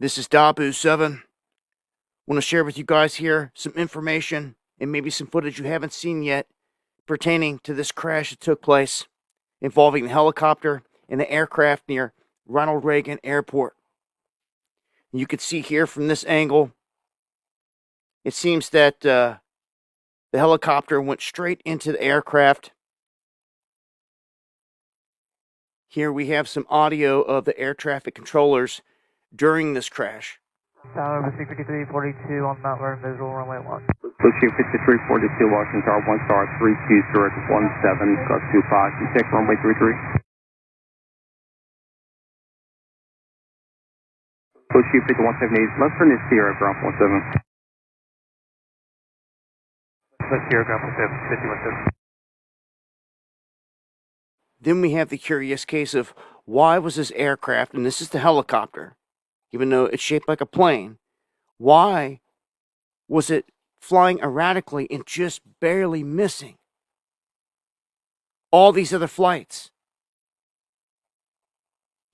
This is Dabu7. I want to share with you guys here some information and maybe some footage you haven't seen yet pertaining to this crash that took place involving the helicopter and the aircraft near Ronald Reagan Airport. You can see here from this angle, it seems that the helicopter went straight into the aircraft. Here we have some audio of the air traffic controllers during this crash. Tower 5342 on Mount Vernon visual runway 1. Pushing 5342, Washington Tower 1 star 320 17, gust 25, you check runway 33. Pushing 5178, left turn is Sierra ground 17. Left Sierra ground 17, 517. Then we have the curious case of why was this aircraft, and this is the helicopter, even though it's shaped like a plane, why was it flying erratically and just barely missing all these other flights?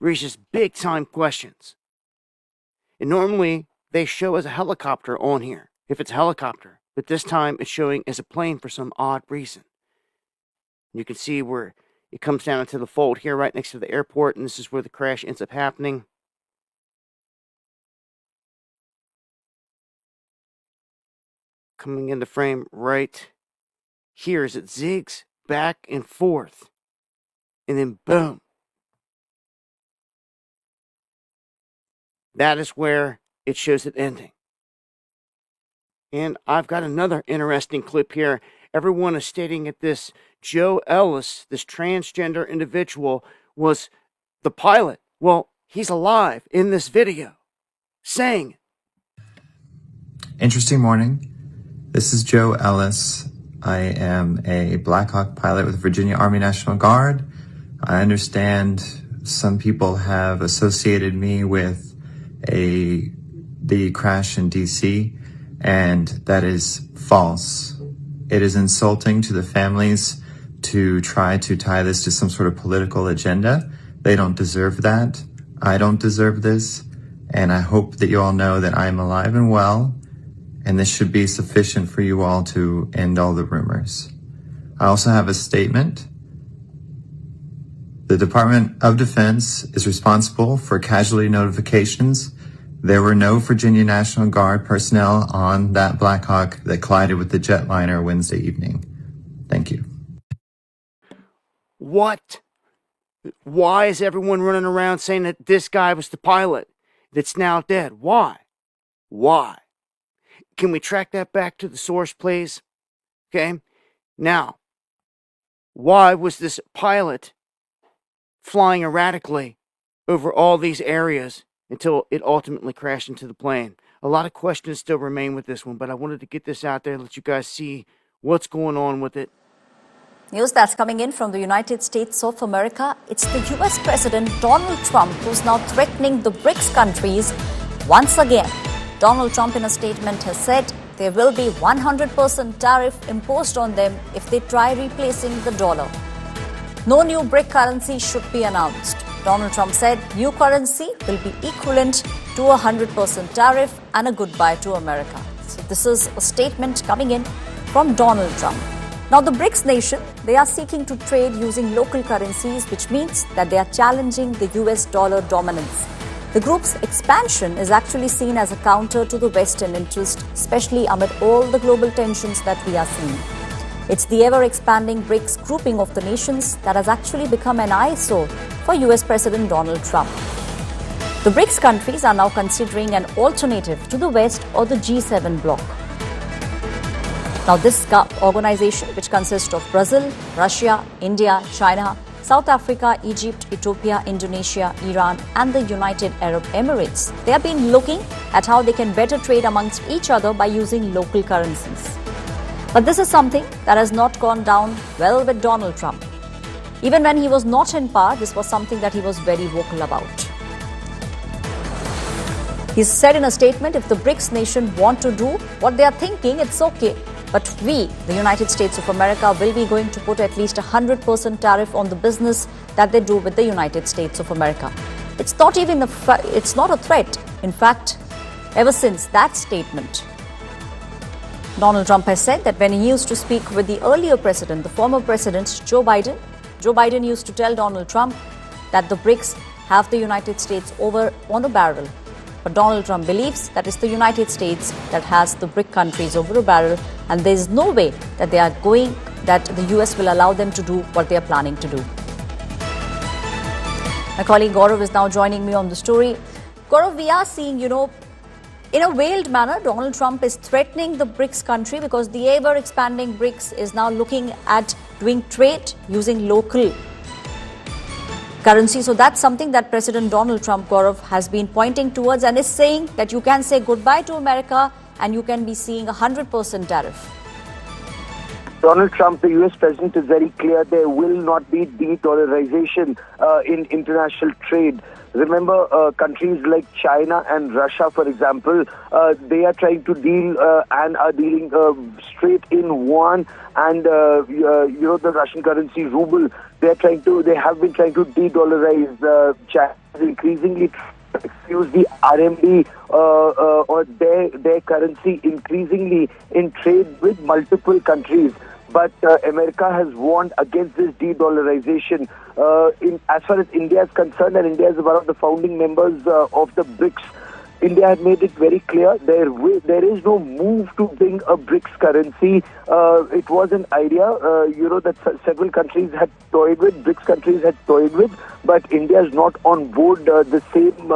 Raises big time questions. And normally they show as a helicopter on here, if it's a helicopter, but this time it's showing as a plane for some odd reason. You can see where it comes down into the fold here right next to the airport, and this is where the crash ends up happening. Coming into frame right here as it zigs back and forth. And then boom. That is where it shows it ending. And I've got another interesting clip here. Everyone is stating that this Joe Ellis, this transgender individual, was the pilot. Well, he's alive in this video, saying, Interesting morning. This is Joe Ellis. I am a Black Hawk pilot with Virginia Army National Guard. I understand some people have associated me with the crash in DC, and that is false. It is insulting to the families to try to tie this to some sort of political agenda. They don't deserve that. I don't deserve this. And I hope that you all know that I'm alive and well, and this should be sufficient for you all to end all the rumors. I also have a statement. The Department of Defense is responsible for casualty notifications. There were no Virginia National Guard personnel on that Black Hawk that collided with the jetliner Wednesday evening. Thank you. what? Why is everyone running around saying that this guy was the pilot that's now dead? Why? Why? Can we track that back to the source, please? Okay. Now, why was this pilot flying erratically over all these areas until it ultimately crashed into the plane? A lot of questions still remain with this one, but I wanted to get this out there, let you guys see what's going on with it. News that's coming in from the United States of America. It's the US President Donald Trump who's now threatening the BRICS countries once again. Donald Trump in a statement has said there will be 100% tariff imposed on them if they try replacing the dollar. No new BRIC currency should be announced. Donald Trump said new currency will be equivalent to a 100% tariff and a goodbye to America. So this is a statement coming in from Donald Trump. Now the BRICS nation, they are seeking to trade using local currencies, which means that they are challenging the US dollar dominance. The group's expansion is actually seen as a counter to the Western interest, especially amid all the global tensions that we are seeing. It's the ever-expanding BRICS grouping of the nations that has actually become an eyesore for US President Donald Trump. The BRICS countries are now considering an alternative to the West or the G7 bloc. Now this organization, which consists of Brazil, Russia, India, China, South Africa, Egypt, Ethiopia, Indonesia, Iran and the United Arab Emirates, they have been looking at how they can better trade amongst each other by using local currencies. But this is something that has not gone down well with Donald Trump. Even when he was not in power, this was something that he was very vocal about. He said in a statement, if the BRICS nation want to do what they are thinking, it's okay. But we, the United States of America, will be going to put at least 100% tariff on the business that they do with the United States of America. It's not a threat. In fact, ever since that statement, Donald Trump has said that when he used to speak with the earlier president, the former president, Joe Biden used to tell Donald Trump that the BRICS have the United States over on a barrel. But Donald Trump believes that it's the United States that has the BRIC countries over a barrel, and there is no way that that the US will allow them to do what they are planning to do. My colleague Gaurav is now joining me on the story. Gaurav, we are seeing, in a veiled manner, Donald Trump is threatening the BRICS country because the ever-expanding BRICS is now looking at doing trade using local currency. So that's something that President Donald Trump, Gaurav, has been pointing towards and is saying that you can say goodbye to America and you can be seeing 100% tariff. Donald Trump, the U.S. president, is very clear there will not be de-dollarization in international trade. Remember, countries like China and Russia, for example, they are trying to deal and are dealing straight in yuan and the Russian currency ruble. They have been trying to de-dollarize. China is increasingly use the RMB or their currency increasingly in trade with multiple countries. But America has warned against this de-dollarization. As far as India is concerned, and India is one of the founding members of the BRICS, India had made it very clear there is no move to bring a BRICS currency. It was an idea, that several countries had toyed with, BRICS countries had toyed with, but India is not on board the same,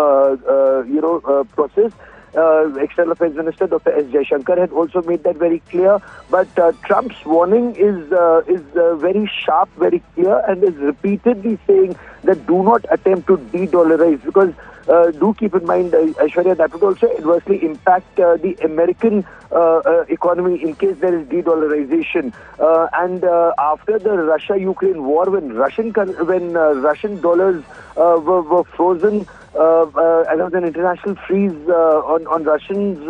process. External Affairs Minister Dr. S. Jaishankar had also made that very clear. But Trump's warning is very sharp, very clear, and is repeatedly saying that do not attempt to de-dollarize, because do keep in mind, Aishwarya, that would also adversely impact the American economy in case there is de-dollarization. And after the Russia-Ukraine war, when Russian dollars were frozen, and there was an international freeze on Russians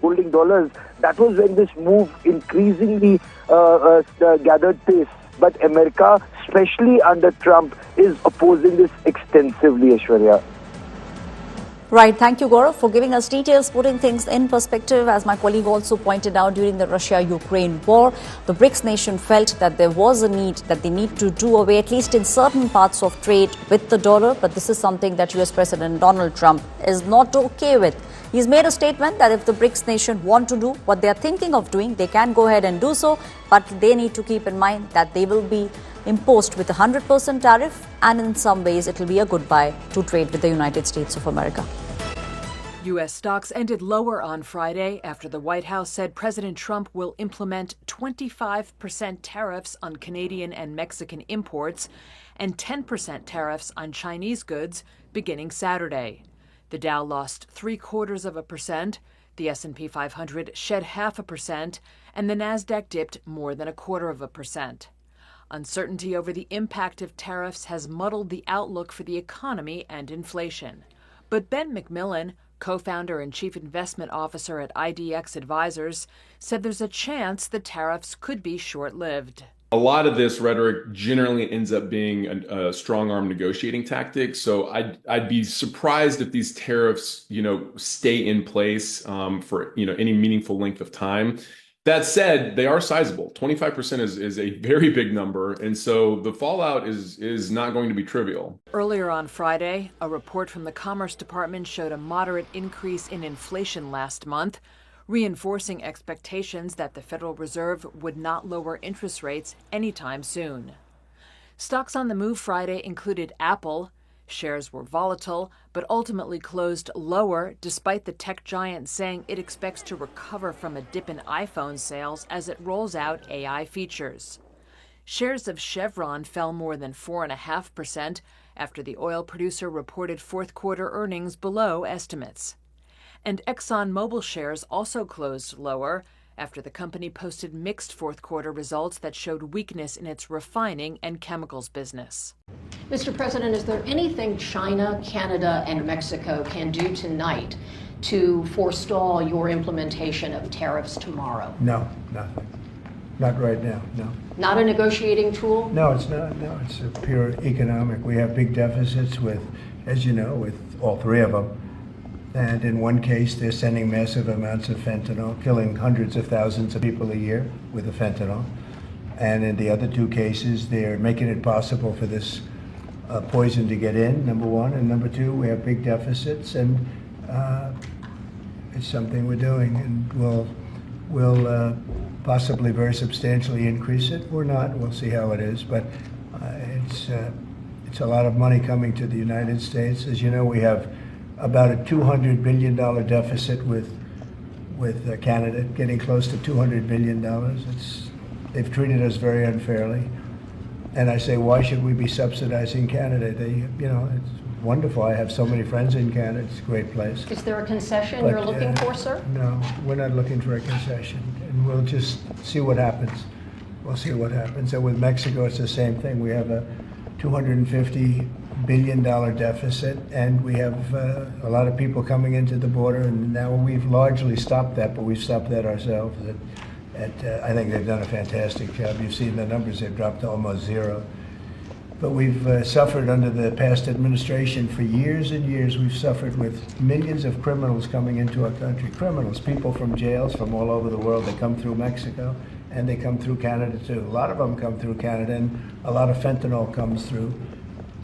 holding dollars, that was when this move increasingly gathered pace. But America, especially under Trump, is opposing this extensively, Aishwarya. Right. Thank you, Gaurav, for giving us details, putting things in perspective. As my colleague also pointed out, during the Russia-Ukraine war, the BRICS nation felt that there was a need, that they need to do away, at least in certain parts of trade, with the dollar. But this is something that US President Donald Trump is not okay with. He's made a statement that if the BRICS nation want to do what they are thinking of doing, they can go ahead and do so. But they need to keep in mind that they will be imposed with a 100% tariff, and in some ways it will be a goodbye to trade with the United States of America. U.S. stocks ended lower on Friday after the White House said President Trump will implement 25% tariffs on Canadian and Mexican imports and 10% tariffs on Chinese goods beginning Saturday. The Dow lost 0.75%, the S&P 500 shed 0.5%, and the Nasdaq dipped more than 0.25%. Uncertainty over the impact of tariffs has muddled the outlook for the economy and inflation. But Ben McMillan, co-founder and chief investment officer at IDX Advisors, said there's a chance the tariffs could be short-lived. A lot of this rhetoric generally ends up being a strong-arm negotiating tactic. So I'd be surprised if these tariffs, stay in place for any meaningful length of time. That said, they are sizable. 25% is a very big number, and so the fallout is not going to be trivial. Earlier on Friday, a report from the Commerce Department showed a moderate increase in inflation last month, reinforcing expectations that the Federal Reserve would not lower interest rates anytime soon. Stocks on the move Friday included Apple. Shares were volatile, but ultimately closed lower, despite the tech giant saying it expects to recover from a dip in iPhone sales as it rolls out AI features. Shares of Chevron fell more than 4.5% after the oil producer reported fourth-quarter earnings below estimates. And ExxonMobil shares also closed lower after the company posted mixed fourth-quarter results that showed weakness in its refining and chemicals business. Mr. President, is there anything China, Canada, and Mexico can do tonight to forestall your implementation of tariffs tomorrow? No, nothing. Not right now, no. Not a negotiating tool? No, it's not. No, it's a pure economic. We have big deficits with, as you know, with all three of them. And in one case, they're sending massive amounts of fentanyl, killing hundreds of thousands of people a year with the fentanyl. And in the other two cases, they're making it possible for this poison to get in, number one. And number two, we have big deficits, and it's something we're doing. And we'll possibly very substantially increase it or not. We'll see how it is. But it's a lot of money coming to the United States. As you know, we have about a $200 billion deficit with Canada, getting close to $200 billion. They've treated us very unfairly. And I say, why should we be subsidizing Canada? It's wonderful. I have so many friends in Canada. It's a great place. Is there a concession But, you're looking for, sir? No, we're not looking for a concession. And we'll just see what happens. We'll see what happens. And with Mexico, it's the same thing. We have a $250 billion deficit, and we have a lot of people coming into the border, and now we've largely stopped that, but we've stopped that ourselves. I think they've done a fantastic job. You've seen the numbers, they've dropped to almost zero. But we've suffered under the past administration for years and years. We've suffered with millions of criminals coming into our country. Criminals, people from jails from all over the world. They come through Mexico, and they come through Canada too. A lot of them come through Canada, and a lot of fentanyl comes through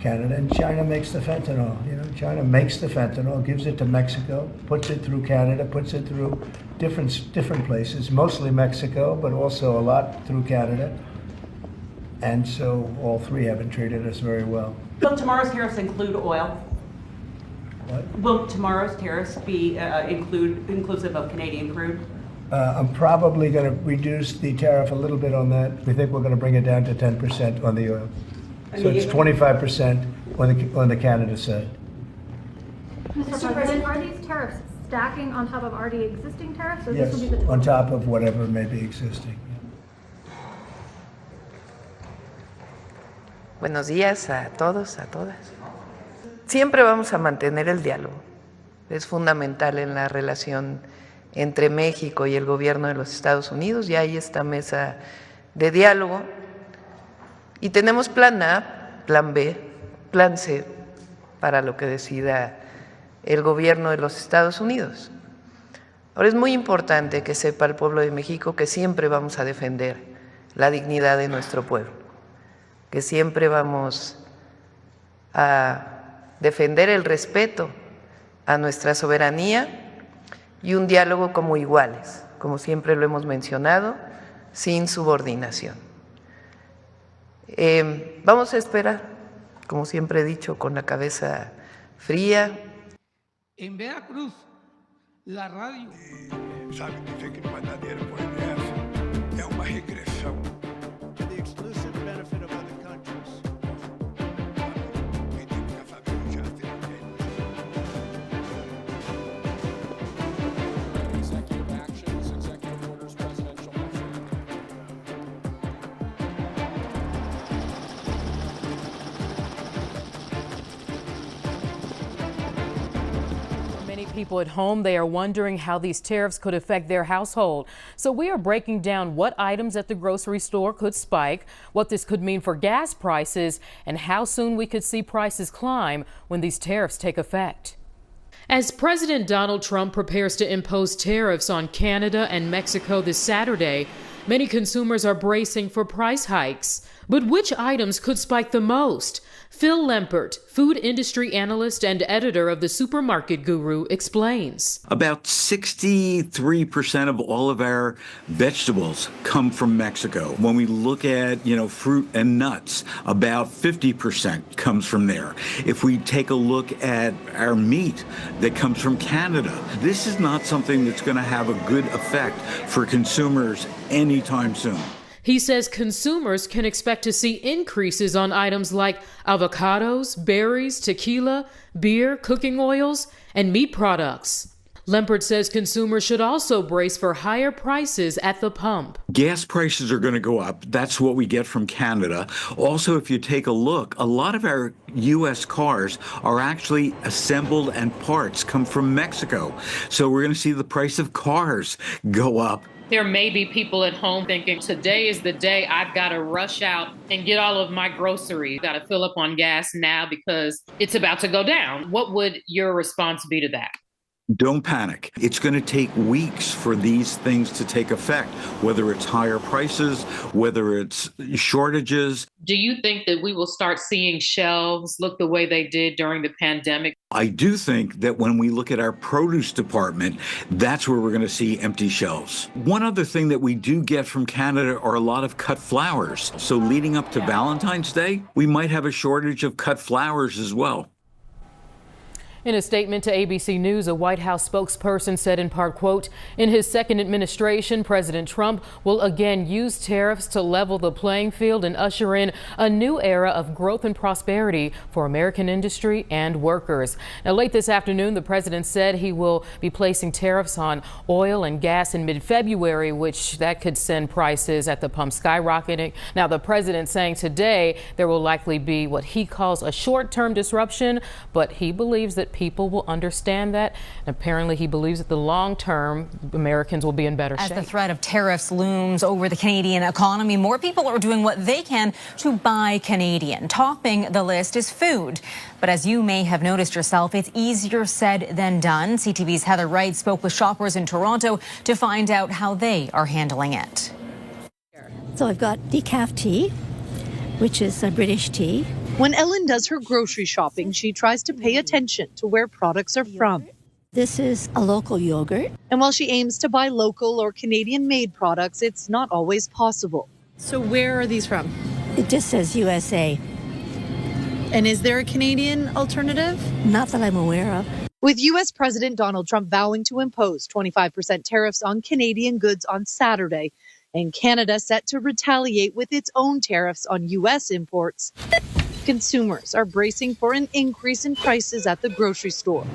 Canada, and China makes the fentanyl. China makes the fentanyl, gives it to Mexico, puts it through Canada, puts it through different places, mostly Mexico, but also a lot through Canada. And so all three haven't treated us very well. Will tomorrow's tariffs include oil? What? Will tomorrow's tariffs be inclusive of Canadian crude? I'm probably going to reduce the tariff a little bit on that. We think we're going to bring it down to 10% on the oil. So it's 25% on the Canada side. Mr. President, are these tariffs stacking on top of already existing tariffs? Or Yes, this will be the total? on top of whatever may be existing. Buenos días a todos, a todas. Siempre vamos a mantener el diálogo. Es fundamental en la relación entre México y el gobierno de los Estados Unidos. Ya hay esta mesa de diálogo. Y tenemos plan A, plan B, plan C para lo que decida el gobierno de los Estados Unidos. Ahora es muy importante que sepa el pueblo de México que siempre vamos a defender la dignidad de nuestro pueblo, que siempre vamos a defender el respeto a nuestra soberanía y un diálogo como iguales, como siempre lo hemos mencionado, sin subordinación. Vamos a esperar, como siempre he dicho, con la cabeza fría. En Veracruz, la radio. Sabe dizer que não vai dar dinheiro por IMF é uma regressão. The exclusive benefit of other countries. Executive actions, executive orders, presidential measures. Many people at home, they are wondering how these tariffs could affect their household. So we are breaking down what items at the grocery store could spike, what this could mean for gas prices, and how soon we could see prices climb when these tariffs take effect. As President Donald Trump prepares to impose tariffs on Canada and Mexico this Saturday, many consumers are bracing for price hikes. But which items could spike the most? Phil Lempert, food industry analyst and editor of the Supermarket Guru, explains. About 63% of all of our vegetables come from Mexico. When we look at, fruit and nuts, about 50% comes from there. If we take a look at our meat that comes from Canada, this is not something that's going to have a good effect for consumers anytime soon. He says consumers can expect to see increases on items like avocados, berries, tequila, beer, cooking oils, and meat products. Lempert says consumers should also brace for higher prices at the pump. Gas prices are going to go up. That's what we get from Canada. Also, if you take a look, a lot of our U.S. cars are actually assembled and parts come from Mexico. So we're going to see the price of cars go up. There may be people at home thinking, today is the day I've got to rush out and get all of my groceries. Got to fill up on gas now because it's about to go down. What would your response be to that? Don't panic. It's going to take weeks for these things to take effect, whether it's higher prices, whether it's shortages. Do you think that we will start seeing shelves look the way they did during the pandemic? I do think that when we look at our produce department, that's where we're going to see empty shelves. One other thing that we do get from Canada are a lot of cut flowers. So leading up to Valentine's Day, we might have a shortage of cut flowers as well. In a statement to ABC News, a White House spokesperson said in part, quote, in his second administration, President Trump will again use tariffs to level the playing field and usher in a new era of growth and prosperity for American industry and workers. Now, late this afternoon, the president said he will be placing tariffs on oil and gas in mid-February, which that could send prices at the pump skyrocketing. Now, the president saying today there will likely be what he calls a short-term disruption, but he believes that people will understand that. And apparently he believes that the long term Americans will be in better shape. As the threat of tariffs looms over the Canadian economy, more people are doing what they can to buy Canadian. Topping the list is food. But as you may have noticed yourself, it's easier said than done. CTV's Heather Wright spoke with shoppers in Toronto to find out how they are handling it. So I've got decaf tea, which is a British tea. When Ellen does her grocery shopping, she tries to pay attention to where products are from. This is a local yogurt. And while she aims to buy local or Canadian-made products, it's not always possible. So where are these from? It just says USA. And is there a Canadian alternative? Not that I'm aware of. With U.S. President Donald Trump vowing to impose 25% tariffs on Canadian goods on Saturday, and Canada set to retaliate with its own tariffs on U.S. imports, consumers are bracing for an increase in prices at the grocery store.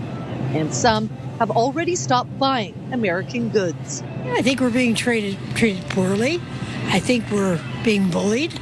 And some have already stopped buying American goods. I think we're being treated poorly. I think we're being bullied.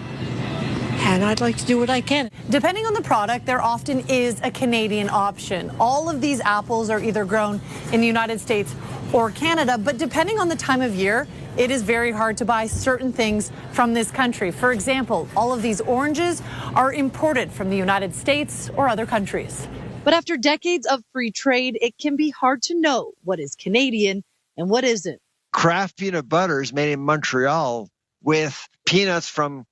And I'd like to do what I can. Depending on the product, there often is a Canadian option. All of these apples are either grown in the United States or Canada, but depending on the time of year, it is very hard to buy certain things from this country. For example, all of these oranges are imported from the United States or other countries. But after decades of free trade, it can be hard to know what is Canadian and what isn't. Kraft peanut butter is made in Montreal with peanuts from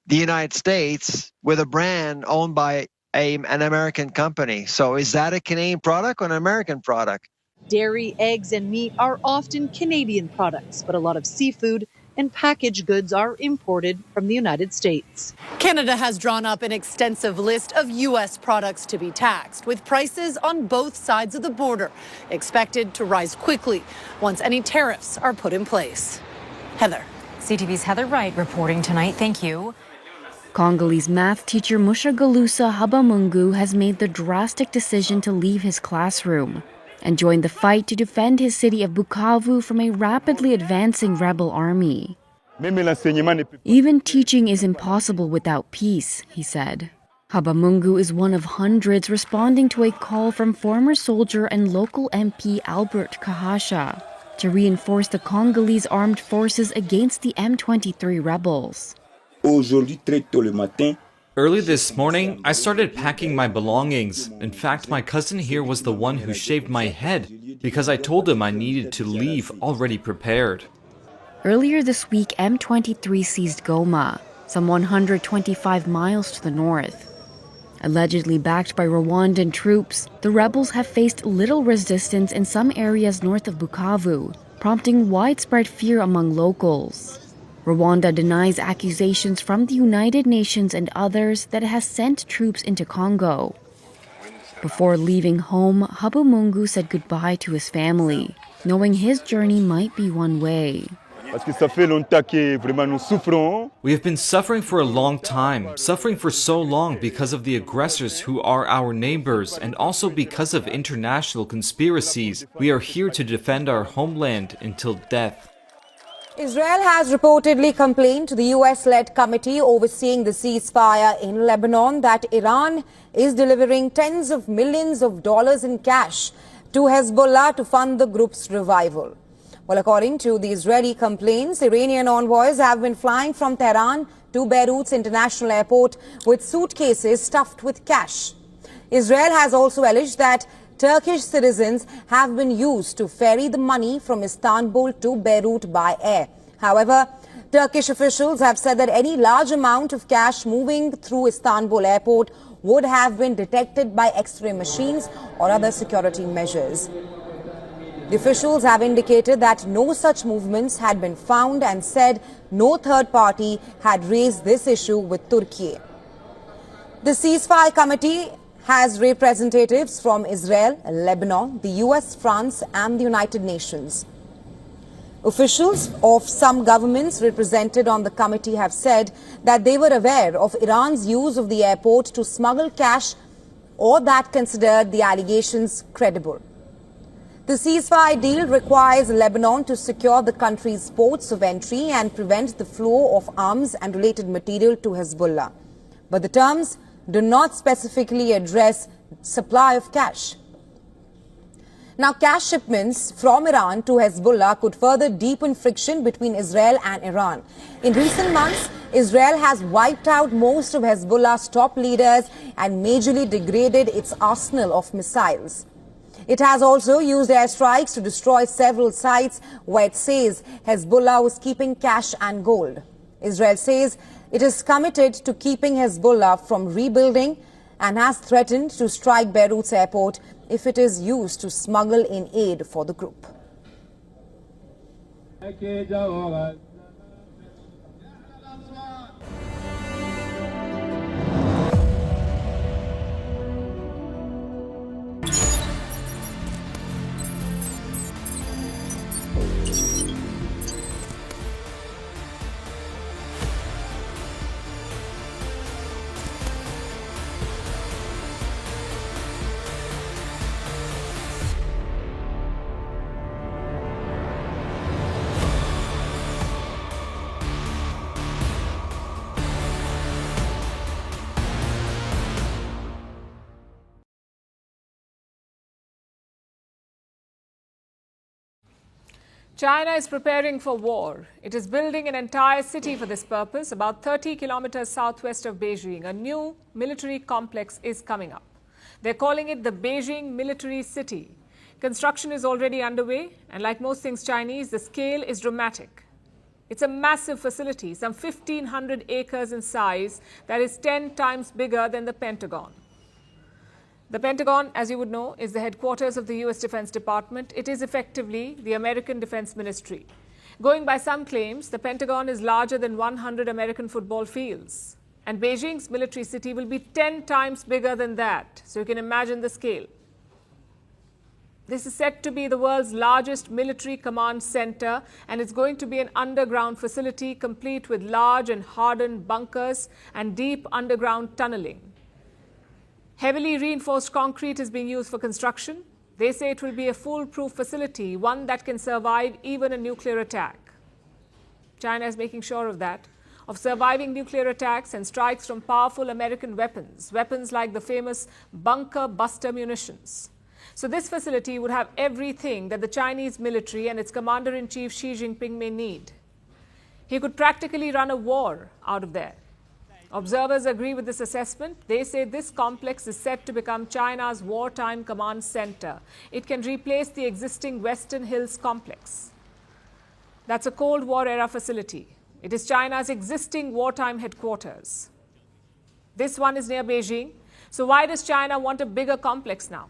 the United States with a brand owned by an American company. So is that a Canadian product or an American product? Dairy, eggs, and meat are often Canadian products, but a lot of seafood and packaged goods are imported from the United States. Canada has drawn up an extensive list of U.S. products to be taxed, with prices on both sides of the border expected to rise quickly once any tariffs are put in place. Heather. CTV's Heather Wright reporting tonight. Thank you. Congolese math teacher Mushagalusa Habamungu has made the drastic decision to leave his classroom and join the fight to defend his city of Bukavu from a rapidly advancing rebel army. Even teaching is impossible without peace, he said. Habamungu is one of hundreds responding to a call from former soldier and local MP Albert Kahasha to reinforce the Congolese armed forces against the M23 rebels. Early this morning, I started packing my belongings. In fact, my cousin here was the one who shaved my head because I told him I needed to leave already prepared. Earlier this week, M23 seized Goma, some 125 miles to the north. Allegedly backed by Rwandan troops, the rebels have faced little resistance in some areas north of Bukavu, prompting widespread fear among locals. Rwanda denies accusations from the United Nations and others that it has sent troops into Congo. Before leaving home, Habamungu said goodbye to his family, knowing his journey might be one way. We have been suffering for a long time, suffering for so long because of the aggressors who are our neighbors and also because of international conspiracies. We are here to defend our homeland until death. Israel has reportedly complained to the US-led committee overseeing the ceasefire in Lebanon that Iran is delivering tens of millions of dollars in cash to Hezbollah to fund the group's revival. Well, according to the Israeli complaints, Iranian envoys have been flying from Tehran to Beirut's international airport with suitcases stuffed with cash. Israel has also alleged that Turkish citizens have been used to ferry the money from Istanbul to Beirut by air. However, Turkish officials have said that any large amount of cash moving through Istanbul airport would have been detected by X-ray machines or other security measures. The officials have indicated that no such movements had been found and said no third party had raised this issue with Turkey. The ceasefire committee has representatives from Israel, Lebanon, the US, France and the United Nations. Officials of some governments represented on the committee have said that they were aware of Iran's use of the airport to smuggle cash or that considered the allegations credible. The ceasefire deal requires Lebanon to secure the country's ports of entry and prevent the flow of arms and related material to Hezbollah. But the terms do not specifically address supply of cash. Now, cash shipments from Iran to Hezbollah could further deepen friction between Israel and Iran. In recent months, Israel has wiped out most of Hezbollah's top leaders and majorly degraded its arsenal of missiles. It has also used airstrikes to destroy several sites where it says Hezbollah was keeping cash and gold. Israel says it is committed to keeping Hezbollah from rebuilding and has threatened to strike Beirut's airport if it is used to smuggle in aid for the group. China is preparing for war. It is building an entire city for this purpose, about 30 kilometers southwest of Beijing. A new military complex is coming up. They're calling it the Beijing Military City. Construction is already underway, and like most things Chinese, the scale is dramatic. It's a massive facility, some 1,500 acres in size, that is 10 times bigger than the Pentagon. The Pentagon, as you would know, is the headquarters of the U.S. Defense Department. It is effectively the American Defense Ministry. Going by some claims, the Pentagon is larger than 100 American football fields. And Beijing's military city will be 10 times bigger than that. So you can imagine the scale. This is said to be the world's largest military command center, and it's going to be an underground facility complete with large and hardened bunkers and deep underground tunneling. Heavily reinforced concrete is being used for construction. They say it will be a foolproof facility, one that can survive even a nuclear attack. China is making sure of that, of surviving nuclear attacks and strikes from powerful American weapons, weapons like the famous bunker buster munitions. So this facility would have everything that the Chinese military and its commander-in-chief Xi Jinping may need. He could practically run a war out of there. Observers agree with this assessment. They say this complex is set to become China's wartime command center. It can replace the existing Western Hills complex. That's a Cold War era facility. It is China's existing wartime headquarters. This one is near Beijing. So why does China want a bigger complex now?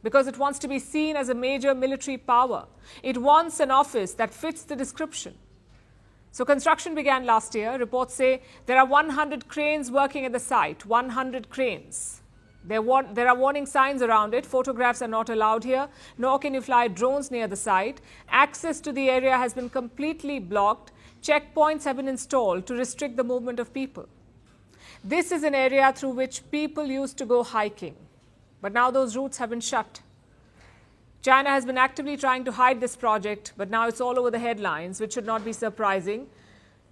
Because it wants to be seen as a major military power. It wants an office that fits the description. So construction began last year. Reports say there are 100 cranes working at the site, 100 cranes. There are warning signs around it. Photographs are not allowed here, nor can you fly drones near the site. Access to the area has been completely blocked. Checkpoints have been installed to restrict the movement of people. This is an area through which people used to go hiking, but now those routes have been shut. China has been actively trying to hide this project, but now it's all over the headlines, which should not be surprising.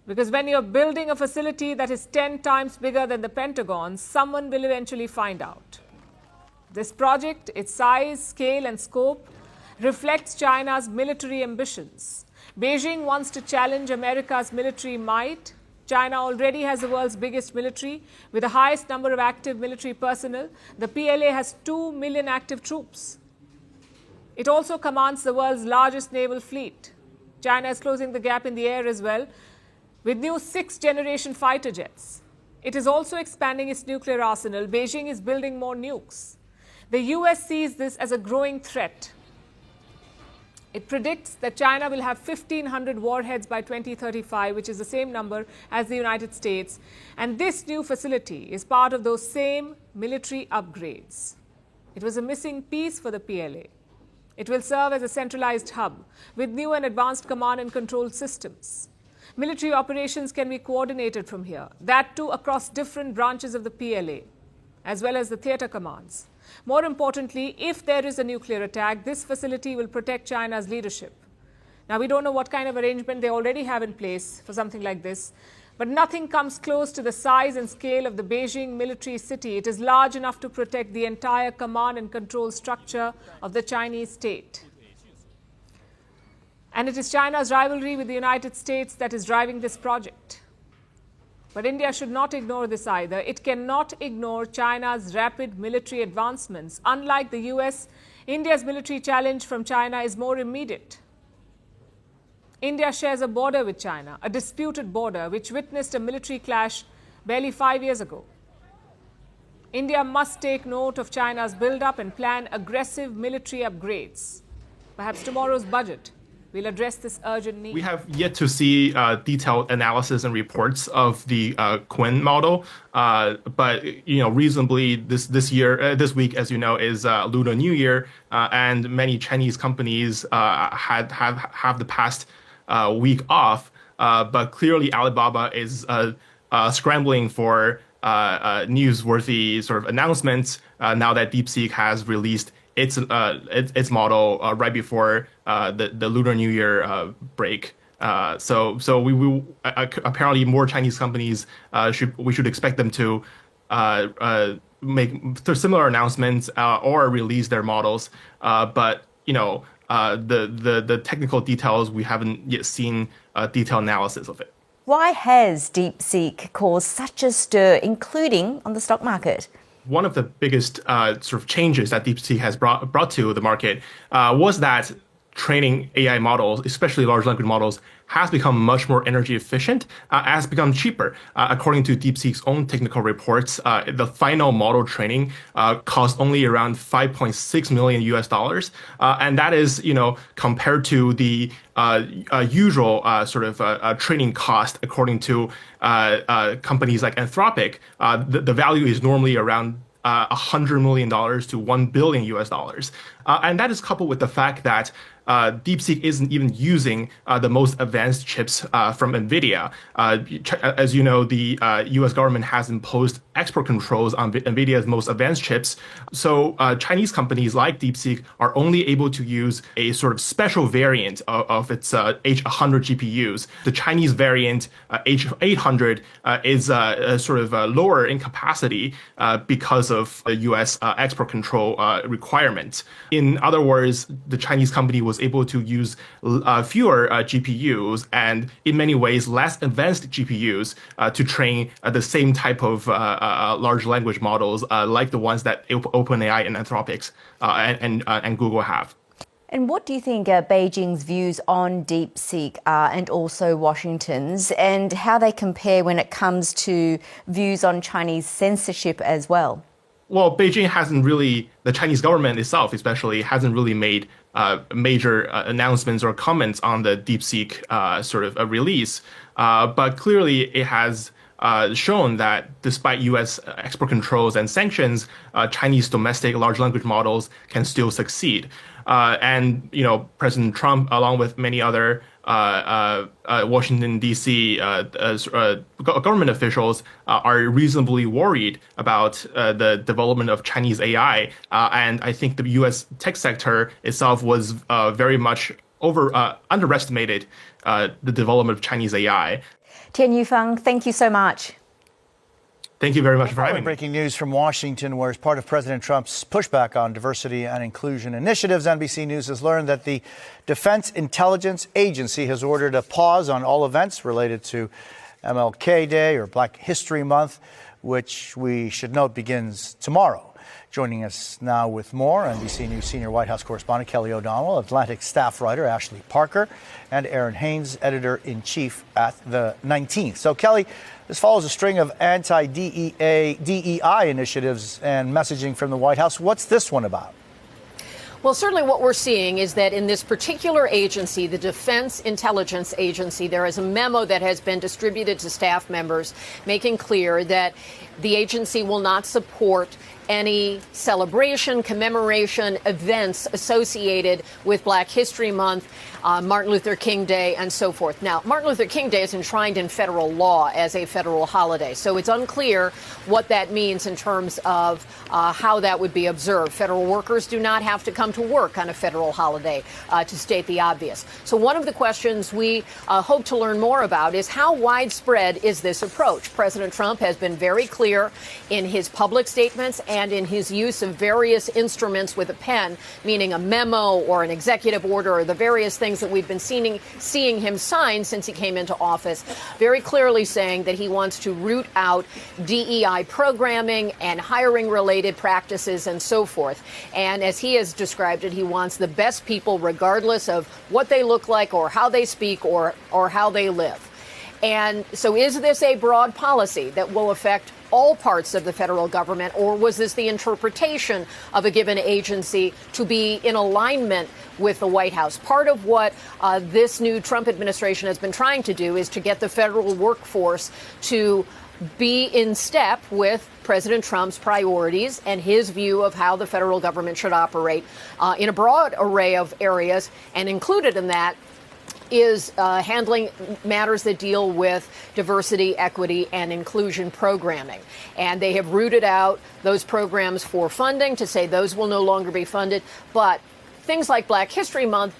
Because when you're building a facility that is 10 times bigger than the Pentagon, someone will eventually find out. This project, its size, scale, and scope, reflects China's military ambitions. Beijing wants to challenge America's military might. China already has the world's biggest military, with the highest number of active military personnel. The PLA has 2 million active troops. It also commands the world's largest naval fleet. China is closing the gap in the air as well, with new 6th-generation fighter jets. It is also expanding its nuclear arsenal. Beijing is building more nukes. The US sees this as a growing threat. It predicts that China will have 1,500 warheads by 2035, which is the same number as the United States. And this new facility is part of those same military upgrades. It was a missing piece for the PLA. It will serve as a centralized hub with new and advanced command and control systems. Military operations can be coordinated from here, that too across different branches of the PLA, as well as the theater commands. More importantly, if there is a nuclear attack, this facility will protect China's leadership. Now, we don't know what kind of arrangement they already have in place for something like this, but nothing comes close to the size and scale of the Beijing military city. It is large enough to protect the entire command and control structure of the Chinese state. And it is China's rivalry with the United States that is driving this project. But India should not ignore this either. It cannot ignore China's rapid military advancements. Unlike the US, India's military challenge from China is more immediate. India shares a border with China, a disputed border which witnessed a military clash barely 5 years ago. India must take note of China's build-up and plan aggressive military upgrades. Perhaps tomorrow's budget will address this urgent need. We have yet to see detailed analysis and reports of the Quinn model, but reasonably this week, as you know, is Lunar New Year, and many Chinese companies have the past week off. But clearly, Alibaba is scrambling for newsworthy sort of announcements now that DeepSeek has released its model right before the Lunar New Year break. So we will apparently more Chinese companies we should expect them to make similar announcements or release their models. But the technical details, we haven't yet seen detailed analysis of it. Why has DeepSeek caused such a stir, including on the stock market? One of the biggest sort of changes that DeepSeek has brought to the market was that training AI models, especially large language models, has become much more energy efficient, has become cheaper. According to DeepSeek's own technical reports, the final model training cost only around $5.6 million US, and that is, compared to the usual sort of training cost, according to companies like Anthropic, the value is normally around $100 million to $1 billion US, and that is coupled with the fact that DeepSeek isn't even using the most advanced chips from NVIDIA. As you know, the US government has imposed export controls on NVIDIA's most advanced chips. So Chinese companies like DeepSeek are only able to use a sort of special variant of its H100 GPUs. The Chinese variant, H800, is sort of lower in capacity because of the US export control requirements. In other words, the Chinese company was able to use fewer GPUs and in many ways less advanced GPUs to train the same type of large language models like the ones that OpenAI and Anthropic and Google have. And what do you think are Beijing's views on DeepSeek and also Washington's, and how they compare when it comes to views on Chinese censorship as well? Well, Beijing hasn't really, the Chinese government itself especially, hasn't really made major announcements or comments on the DeepSeek sort of a release. But clearly it has shown that despite U.S. export controls and sanctions, Chinese domestic large language models can still succeed. And, President Trump, along with many other Washington, D.C. Government officials are reasonably worried about the development of Chinese AI. And I think the U.S. tech sector itself was very much underestimated the development of Chinese AI. Tian Yufeng, thank you so much. Thank you very much for having me. Breaking news from Washington, where as part of President Trump's pushback on diversity and inclusion initiatives, NBC News has learned that the Defense Intelligence Agency has ordered a pause on all events related to MLK Day or Black History Month, which we should note begins tomorrow. Joining us now with more, NBC News senior White House correspondent Kelly O'Donnell, Atlantic staff writer Ashley Parker, and Aaron Haynes, editor-in-chief at the 19th. So, Kelly, this follows a string of anti-DEI initiatives and messaging from the White House. What's this one about? Well, certainly what we're seeing is that in this particular agency, the Defense Intelligence Agency, there is a memo that has been distributed to staff members making clear that the agency will not support any celebration, commemoration, events associated with Black History Month, Martin Luther King Day, and so forth. Now, Martin Luther King Day is enshrined in federal law as a federal holiday, so it's unclear what that means in terms of how that would be observed. Federal workers do not have to come to work on a federal holiday, to state the obvious. So one of the questions we hope to learn more about is how widespread is this approach? President Trump has been very clear in his public statements and in his use of various instruments with a pen, meaning a memo or an executive order or the various things that we've been seeing him sign since he came into office, very clearly saying that he wants to root out DEI programming and hiring-related practices and so forth. And as he has described it, he wants the best people regardless of what they look like or how they speak or how they live. And so is this a broad policy that will affect all parts of the federal government, or was this the interpretation of a given agency to be in alignment with the White House? Part of what this new Trump administration has been trying to do is to get the federal workforce to be in step with President Trump's priorities and his view of how the federal government should operate in a broad array of areas, and included in that is handling matters that deal with diversity, equity, and inclusion programming. And they have rooted out those programs for funding to say those will no longer be funded. But things like Black History Month,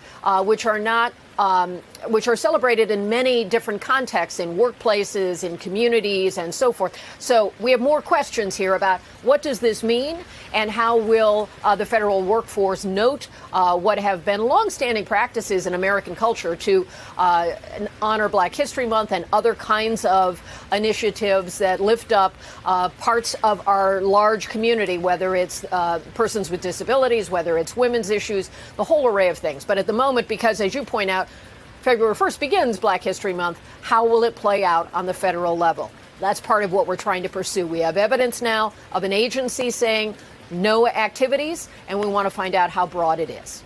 which are celebrated in many different contexts, in workplaces, in communities, and so forth. So we have more questions here about what does this mean and how will the federal workforce note what have been longstanding practices in American culture to honor Black History Month and other kinds of initiatives that lift up parts of our large community, whether it's persons with disabilities, whether it's women's issues, the whole array of things. But at the moment, because as you point out, February 1st begins Black History Month, how will it play out on the federal level? That's part of what we're trying to pursue. We have evidence now of an agency saying no activities, and we want to find out how broad it is.